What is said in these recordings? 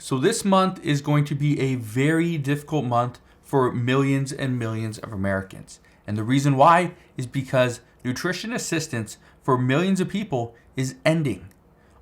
So this month is going to be a very difficult month for millions and millions of Americans. And the reason why is because nutrition assistance for millions of people is ending.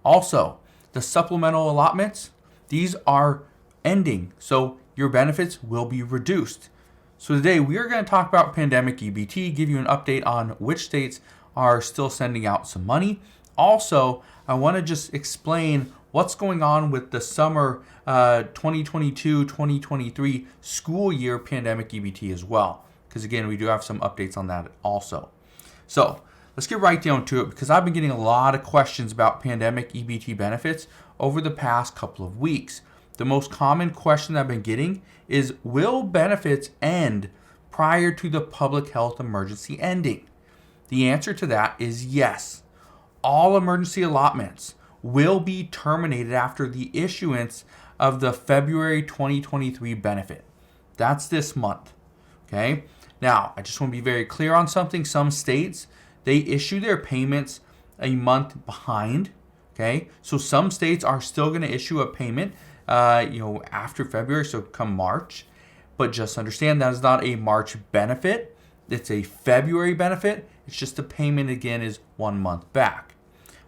Also, the supplemental allotments, these are ending. So your benefits will be reduced. So today we are going to talk about pandemic EBT, give you an update on which states are still sending out some money. Also, I want to just explain what's going on with the summer 2022-2023 school year pandemic EBT as well. Because again, we do have some updates on that also. So let's get right down to it because I've been getting a lot of questions about pandemic EBT benefits over the past couple of weeks. The most common question I've been getting is, will benefits end prior to the public health emergency ending? The answer to that is yes. All emergency allotments will be terminated after the issuance of the February 2023 benefit. That's this month. Okay. Now, I just want to be very clear on something. Some states, they issue their payments a month behind. Okay. So some states are still going to issue a payment, after February, so come March. But just understand that is not a March benefit. It's a February benefit. It's just the payment again is 1 month back,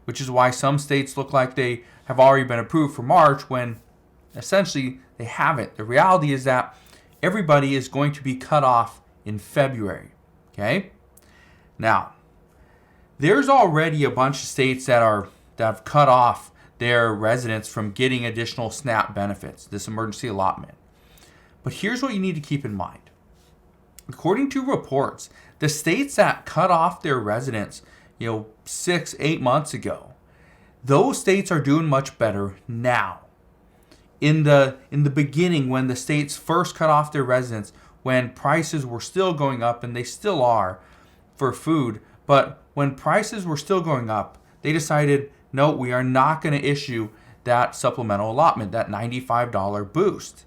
which is why some states look like they have already been approved for March when essentially they haven't. The reality is that everybody is going to be cut off in February. Okay. Now, there's already a bunch of states that have cut off their residents from getting additional SNAP benefits, this emergency allotment. But here's what you need to keep in mind. According to reports, the states that cut off their residents, 6-8 months ago, those states are doing much better now. In the beginning, when the states first cut off their residents, when prices were still going up, and they still are for food, but when prices were still going up, they decided, no, we are not going to issue that supplemental allotment, that $95 boost.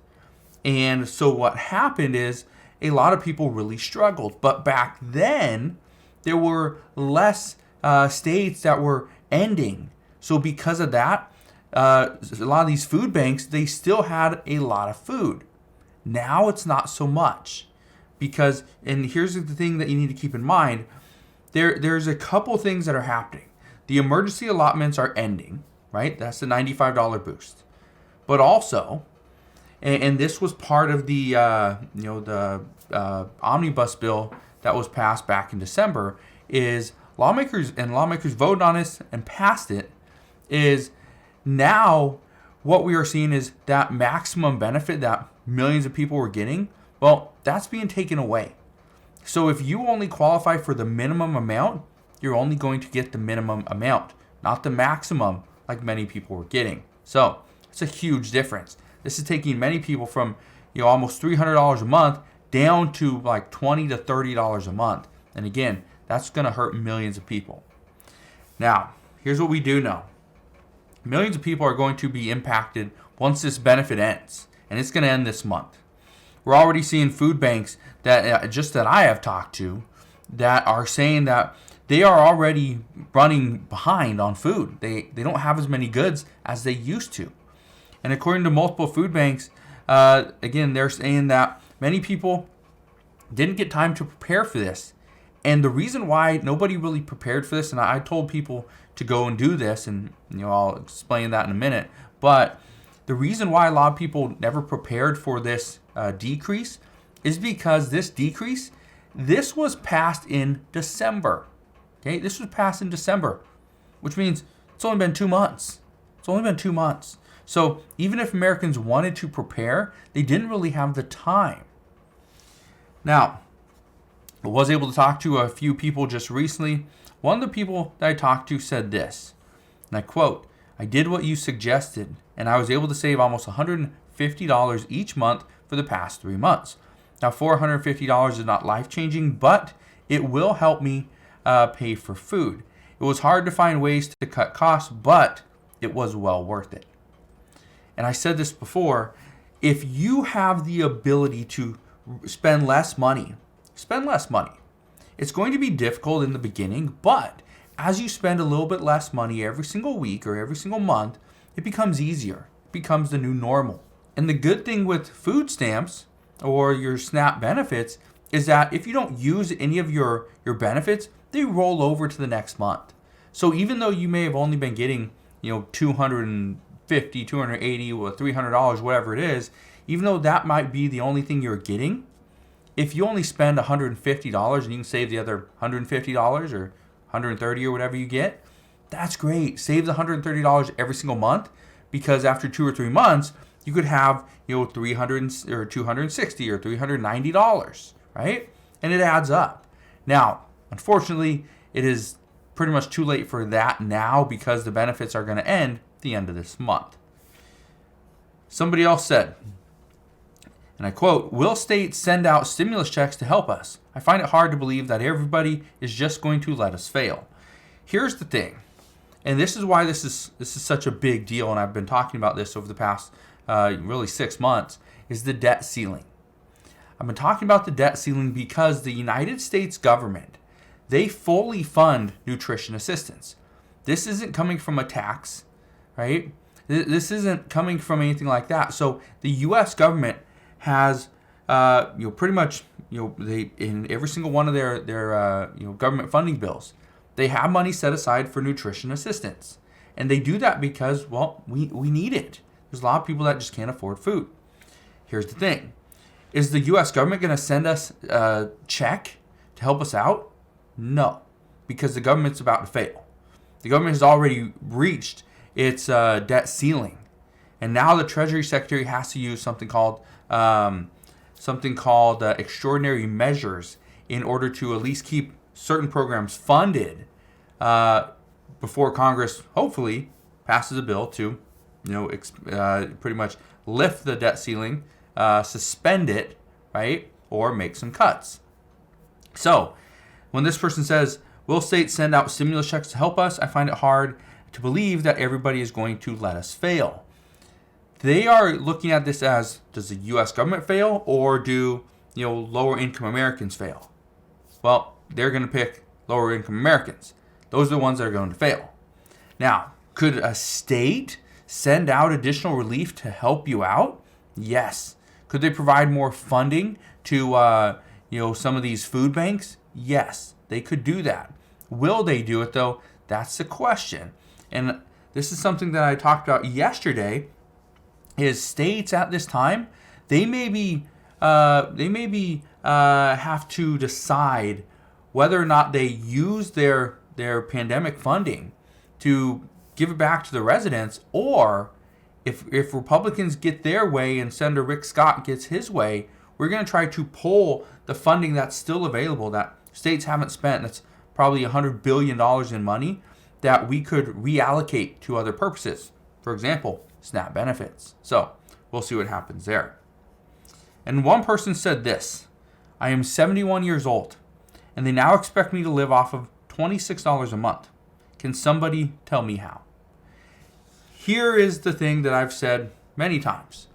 And so what happened is a lot of people really struggled. But back then, there were less states that were ending. So because of that, a lot of these food banks, they still had a lot of food. Now it's not so much. Because, and here's the thing that you need to keep in mind, there's a couple things that are happening. The emergency allotments are ending, right? That's the $95 boost. But also, and this was part of the omnibus bill that was passed back in December, is lawmakers voted on this and passed it, is now what we are seeing is that maximum benefit that millions of people were getting, well, that's being taken away. So if you only qualify for the minimum amount, you're only going to get the minimum amount, not the maximum like many people were getting. So it's a huge difference. This is taking many people from almost $300 a month down to like $20 to $30 a month. And again, that's going to hurt millions of people. Now, here's what we do know. Millions of people are going to be impacted once this benefit ends, and it's going to end this month. We're already seeing food banks that I have talked to that are saying that they are already running behind on food. They don't have as many goods as they used to. And according to multiple food banks, again, they're saying that many people didn't get time to prepare for this. And the reason why nobody really prepared for this, and I told people to go and do this, and I'll explain that in a minute, but the reason why a lot of people never prepared for this decrease is because this was passed in December. Okay, this was passed in December, which means it's only been 2 months. So even if Americans wanted to prepare, they didn't really have the time. Now, I was able to talk to a few people just recently. One of the people that I talked to said this, and I quote, "I did what you suggested, and I was able to save almost $150 each month for the past 3 months. Now, $450 is not life-changing, but it will help me pay for food. It was hard to find ways to cut costs, but it was well worth it." And I said this before, if you have the ability to spend less money. It's going to be difficult in the beginning, but as you spend a little bit less money every single week or every single month, it becomes easier. becomes the new normal. And the good thing with food stamps or your SNAP benefits is that if you don't use any of your benefits, they roll over to the next month. So even though you may have only been getting, $250, $280, or $300, whatever it is, even though that might be the only thing you're getting, if you only spend $150 and you can save the other $150 or $130 or whatever you get, that's great. Save the $130 every single month, because after 2 or 3 months, you could have, $300 or $260 or $390, right? And it adds up. Now, unfortunately, it is pretty much too late for that now because the benefits are going to end at the end of this month. Somebody else said, and I quote, "Will states send out stimulus checks to help us? I find it hard to believe that everybody is just going to let us fail." Here's the thing, and this is why this is such a big deal, and I've been talking about this over the past really 6 months, is the debt ceiling. I've been talking about the debt ceiling because the United States government, they fully fund nutrition assistance. This isn't coming from a tax, right? This isn't coming from anything like that. So the U.S. government has, pretty much, they in every single one of their government funding bills, they have money set aside for nutrition assistance, and they do that because, well, we need it. There's a lot of people that just can't afford food. Here's the thing: is the U.S. government going to send us a check to help us out? No, because the government's about to fail. The government has already reached its debt ceiling, and now the Treasury Secretary has to use something called extraordinary measures in order to at least keep certain programs funded before Congress hopefully passes a bill to, pretty much lift the debt ceiling, suspend it, right, or make some cuts. So when this person says, "Will states send out stimulus checks to help us?" I find it hard to believe that everybody is going to let us fail. They are looking at this as, does the U.S. government fail, or do lower income Americans fail? Well, they're going to pick lower income Americans. Those are the ones that are going to fail. Now, could a state send out additional relief to help you out? Yes. Could they provide more funding to some of these food banks? Yes, they could do that. Will they do it though? That's the question. And this is something that I talked about yesterday. Is states at this time, they maybe have to decide whether or not they use their pandemic funding to give it back to the residents, or if Republicans get their way and Senator Rick Scott gets his way, we're going to try to pull the funding that's still available that states haven't spent. That's probably $100 billion in money that we could reallocate to other purposes. For example, SNAP benefits. So we'll see what happens there. And one person said this: "I am 71 years old, and they now expect me to live off of $26 a month. Can somebody tell me how?" Here is the thing that I've said many times.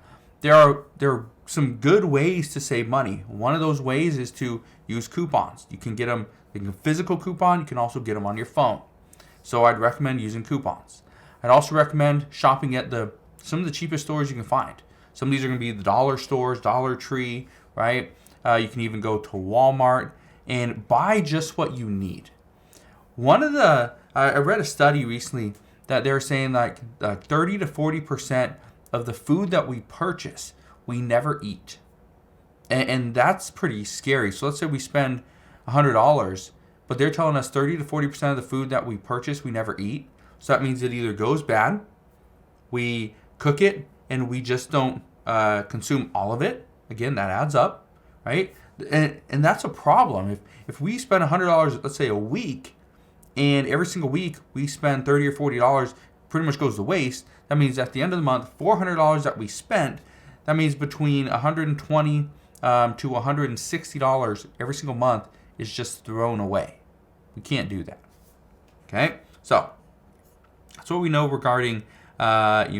There are some good ways to save money. One of those ways is to use coupons. You can get them, a physical coupon. You can also get them on your phone. So I'd recommend using coupons. I'd also recommend shopping at some of the cheapest stores you can find. Some of these are going to be the dollar stores, Dollar Tree, right? You can even go to Walmart and buy just what you need. I read a study recently that they're saying like 30 to 40% of the food that we purchase, we never eat. And that's pretty scary. So let's say we spend $100, but they're telling us 30 to 40% of the food that we purchase, we never eat. So that means it either goes bad, we cook it, and we just don't consume all of it. Again, that adds up, right? And that's a problem. If we spend $100, let's say a week, and every single week we spend $30 or $40, pretty much goes to waste. That means at the end of the month, $400 that we spent, that means between $120 to $160 every single month is just thrown away. We can't do that. Okay, so that's what we know regarding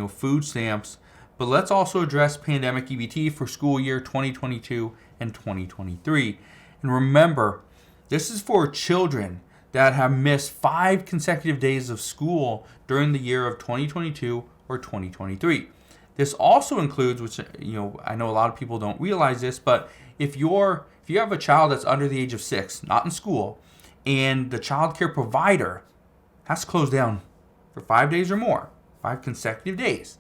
food stamps. But let's also address pandemic EBT for school year 2022 and 2023. And remember, this is for children that have missed 5 consecutive days of school during the year of 2022 or 2023. This also includes, which I know a lot of people don't realize this, but if you have a child that's under the age of 6, not in school, and the child care provider has to close down for 5 days or more, 5 consecutive days,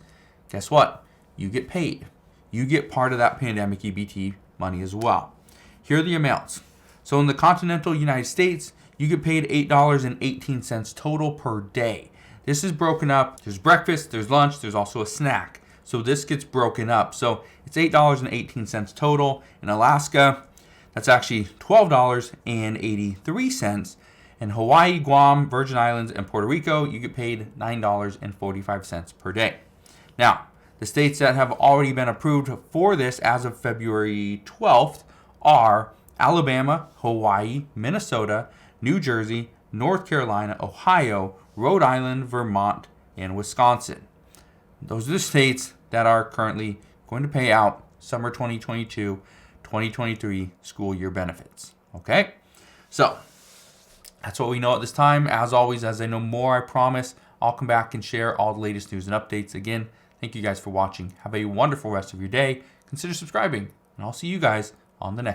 guess what? You get paid. You get part of that pandemic EBT money as well. Here are the amounts. So in the continental United States, you get paid $8.18 total per day. This is broken up. There's breakfast, there's lunch, there's also a snack. So this gets broken up. So it's $8.18 total. In Alaska, that's actually $12.83. In Hawaii, Guam, Virgin Islands, and Puerto Rico, you get paid $9.45 per day. Now, the states that have already been approved for this as of February 12th are Alabama, Hawaii, Minnesota, New Jersey, North Carolina, Ohio, Rhode Island, Vermont, and Wisconsin. Those are the states that are currently going to pay out summer 2022-2023 school year benefits. Okay? So, that's what we know at this time. As always, as I know more, I promise I'll come back and share all the latest news and updates. Again, thank you guys for watching. Have a wonderful rest of your day. Consider subscribing, and I'll see you guys on the next one.